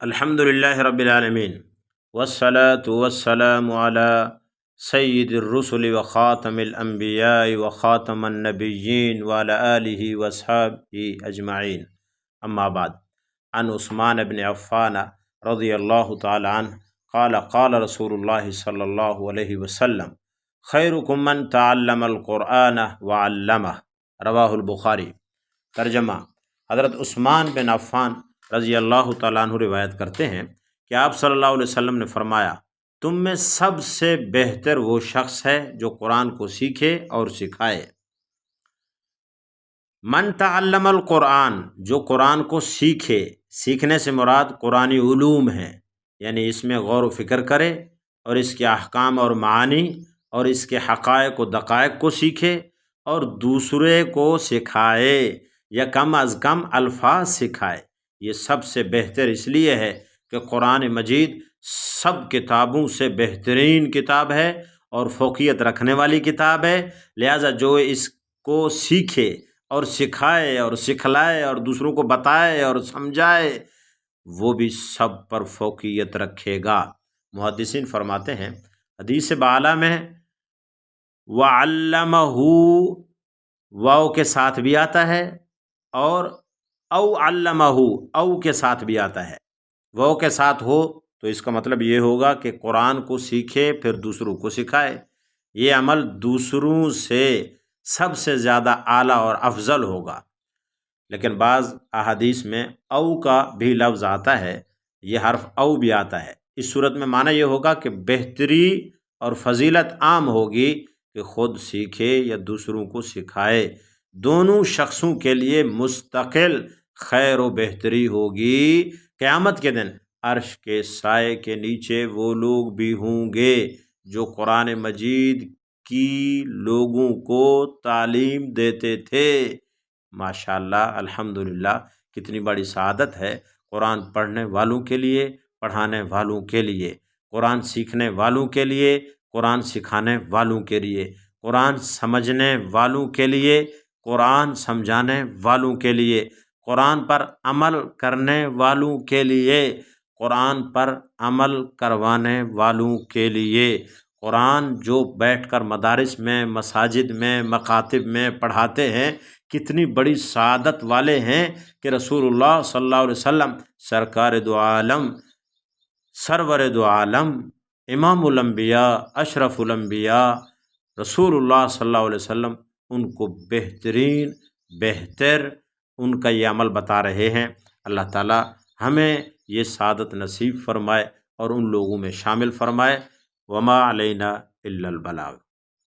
الحمد للہ رب العالمین والصلاة والسلام علی سید الرسل وخاتم الانبیاء وخاتم النبیین وعلی آلہ واصحابہ اجمعین، اما بعد، عن عثمان بن عفان رضی اللہ تعالی عنہ قال قال رسول اللہ صلی اللہ علیہ وسلم خیرکم من تعلم القرآن وعلمہ، رواہ البخاری۔ ترجمہ: حضرت عثمان بن عفان رضی اللہ تعالیٰ عنہ روایت کرتے ہیں کہ آپ صلی اللہ علیہ وسلم نے فرمایا، تم میں سب سے بہتر وہ شخص ہے جو قرآن کو سیکھے اور سکھائے۔ من تعلم القرآن، جو قرآن کو سیکھے، سیکھنے سے مراد قرآنی علوم ہیں، یعنی اس میں غور و فکر کرے اور اس کے احکام اور معانی اور اس کے حقائق و دقائق کو سیکھے اور دوسرے کو سکھائے یا کم از کم الفاظ سکھائے۔ یہ سب سے بہتر اس لیے ہے کہ قرآن مجید سب کتابوں سے بہترین کتاب ہے اور فوقیت رکھنے والی کتاب ہے، لہٰذا جو اس کو سیکھے اور سکھائے اور سکھلائے اور دوسروں کو بتائے اور سمجھائے، وہ بھی سب پر فوقیت رکھے گا۔ محدثین فرماتے ہیں حدیث بالا میں وَعَلَّمَهُ واو کے ساتھ بھی آتا ہے اور او علمہ او کے ساتھ بھی آتا ہے۔ واو کے ساتھ ہو تو اس کا مطلب یہ ہوگا کہ قرآن کو سیکھے پھر دوسروں کو سکھائے۔ یہ عمل دوسروں سے سب سے زیادہ اعلیٰ اور افضل ہوگا۔ لیکن بعض احادیث میں او کا بھی لفظ آتا ہے، یہ حرف او بھی آتا ہے۔ اس صورت میں معنی یہ ہوگا کہ بہتری اور فضیلت عام ہوگی کہ خود سیکھے یا دوسروں کو سکھائے، دونوں شخصوں کے لیے مستقل خیر و بہتری ہوگی۔ قیامت کے دن عرش کے سائے کے نیچے وہ لوگ بھی ہوں گے جو قرآن مجید کی لوگوں کو تعلیم دیتے تھے۔ ماشاءاللہ، الحمدللہ، کتنی بڑی سعادت ہے قرآن پڑھنے والوں کے لیے، پڑھانے والوں کے لیے، قرآن سیکھنے والوں کے لیے، قرآن سکھانے والوں کے لیے، قرآن سمجھنے والوں کے لیے، قرآن سمجھانے والوں کے لیے، قرآن پر عمل کرنے والوں کے لیے، قرآن پر عمل کروانے والوں کے لیے۔ قرآن جو بیٹھ کر مدارس میں، مساجد میں، مکاتب میں پڑھاتے ہیں، کتنی بڑی سعادت والے ہیں کہ رسول اللہ صلی اللہ علیہ وسلم سرکار دو عالم، سرور دو عالم، امام الانبیاء، اشرف الانبیاء، رسول اللہ صلی اللہ علیہ وسلم ان کو بہتر ان کا یہ عمل بتا رہے ہیں۔ اللہ تعالی ہمیں یہ سعادت نصیب فرمائے اور ان لوگوں میں شامل فرمائے۔ وما علینا الا البلاغ۔